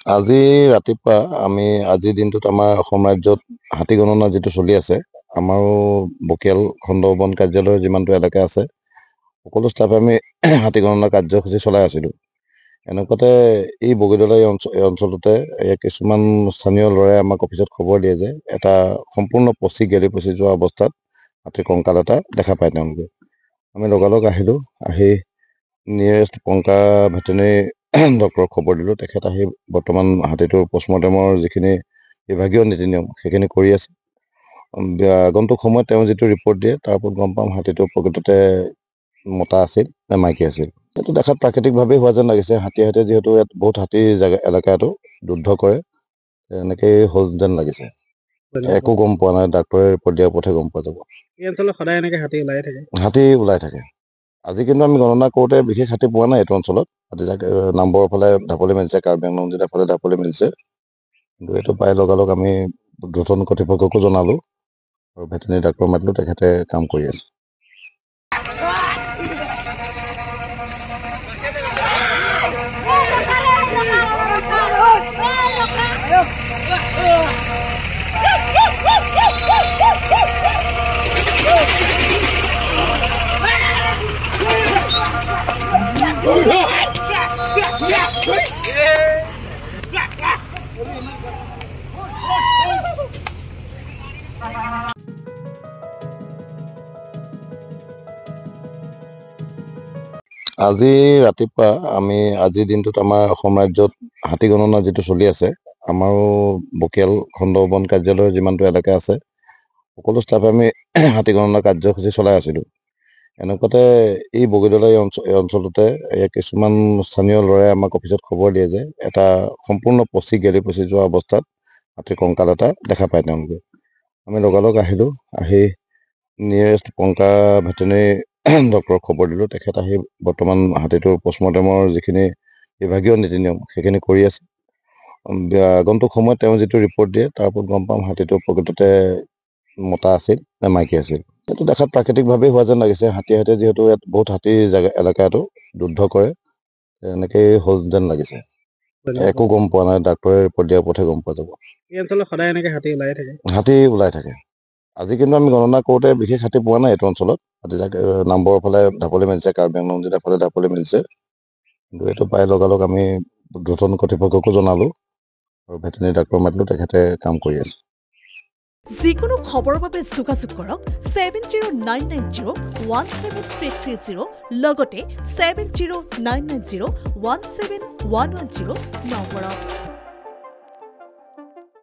আজি ৰাতিপুৱা আমি আজিৰ দিনটোত আমাৰ অসম ৰাজ্যত হাতী গণনা যেটো চলি আছে আমাৰো বকিয়াল খণ্ড বন কাৰ্যালয়ৰ যিমানটো এলেকা আছে সকলো ষ্টাফে আমি হাতী গণনা কাৰ্যসূচী চলাই আছিলোঁ এনেকুৱাতে এই বগীদলা অঞ্চলতে কিছুমান স্থানীয় ল'ৰাই আমাক অফিচত খবৰ দিয়ে যে এটা সম্পূৰ্ণ গেলি পচি যোৱা অৱস্থাত হাতীৰ কংকাল এটা দেখা পায় তেওঁলোকে আমি লগালগ আহিলোঁ আহি নিয়েৰেষ্ট পংকা ভেটেনেৰী ডক্টৰক খবৰ দিলোঁ তেখেত আহি বৰ্তমান হাতীটোৰ পোষ্টমৰ্টেমৰ যিখিনি বিভাগীয় নীতি নিয়ম সেইখিনি কৰি আছে আগন্তুক সময়ত তেওঁ যিটো ৰিপৰ্ট দিয়ে তাৰ ওপৰত গম পাম হাতীটো প্ৰকৃততে মতা আছিল নে মাইকী আছিল এইটো দেখাত প্ৰাকৃতিকভাৱেই হোৱা যেন লাগিছে হাতীয়ে যিহেতু ইয়াত বহুত হাতীৰ এলেকাটো যুদ্ধ কৰে এনেকেই হ'ল যেন লাগিছে একো গম পোৱা নাই ডাক্তৰে ৰিপৰ্ট দিয়াৰ ওপৰতহে গম পোৱা যাব এই অঞ্চলত সদায় এনেকৈ হাতী ওলাই থাকে আজি কিন্তু আমি গণনা কৰোঁতে বিশেষ হাতী পোৱা নাই এইটো অঞ্চলত নামবৰৰ ফালে ঢাপলি মেলিছে কাৰ্বি আংলং জিলাৰ ফালে ঢাপলি মেলিছে কিন্তু এইটো পাই লগালগ আমি দুজন কৰ্তৃপক্ষকো জনালোঁ আৰু ভেটেনেৰী ডাক্তৰ মাতিলোঁ তেখেতে কাম কৰি আছে আজি ৰাতিপুৱা আমি আজিৰ দিনটোত আমাৰ অসম ৰাজ্যত হাতী গণনা যেটো চলি আছে আমাৰো বকিয়াল খণ্ড বন কাৰ্যালয়ৰ যিমানটো এলেকা আছে সকলো ষ্টাফে আমি হাতী গণনা কাৰ্যসূচী চলাই আছিলোঁ এনেকুৱাতে এই বগীদলা অঞ্চলতে কিছুমান স্থানীয় ল'ৰাই আমাক অফিচত খবৰ দিয়ে যে এটা সম্পূৰ্ণ গেলি পচি যোৱা অৱস্থাত হাতীৰ কংকাল এটা দেখা পায় তেওঁলোকে আমি লগালগ আহিলোঁ আহি নিয়েৰেষ্ট পংকা ভেটেনেৰী ডক্টৰক খবৰ দিলোঁ তেখেত আহি বৰ্তমান হাতীটোৰ পোষ্টমৰ্টেমৰ যিখিনি বিভাগীয় নীতি নিয়ম সেইখিনি কৰি আছে আগন্তুক সময়ত তেওঁ যিটো ৰিপৰ্ট দিয়ে তাৰ ওপৰত গম পাম হাতীটো প্ৰকৃততে মতা আছিল নে মাইকী আছিল এইটো দেখাত প্ৰাকৃতিকভাৱেই হোৱা যেন লাগিছে হাতীয়ে যিহেতু ইয়াত বহুত হাতীৰ এলেকাটো যুদ্ধ কৰে এনেকেই হ'ল যেন লাগিছে একো গম পোৱা নাই ডাক্তৰে ৰিপৰ্ট দিয়াৰ ওপৰতহে গম পোৱা যাব এই অঞ্চলত সদায় এনেকৈ হাতী ওলাই থাকে আজি কিন্তু আমি গণনা কৰোঁতে বিশেষ হাতী পোৱা নাই এইটো অঞ্চলত নামবৰৰ ফালে ঢাপলি মেলিছে কাৰ্বি আংলং জিলাৰ ফালে ঢাপলি মেলিছে কিন্তু এইটো পাই লগালগ আমি দুজন কৰ্তৃপক্ষকো জনালোঁ আৰু ভেটেনেৰী ডাক্তৰ মাতিলোঁ তেখেতে কাম কৰি আছে যিকোনো খবৰৰ বাবে যোগাযোগ কৰক 7099017330 লগতে 7099017110 নম্বৰত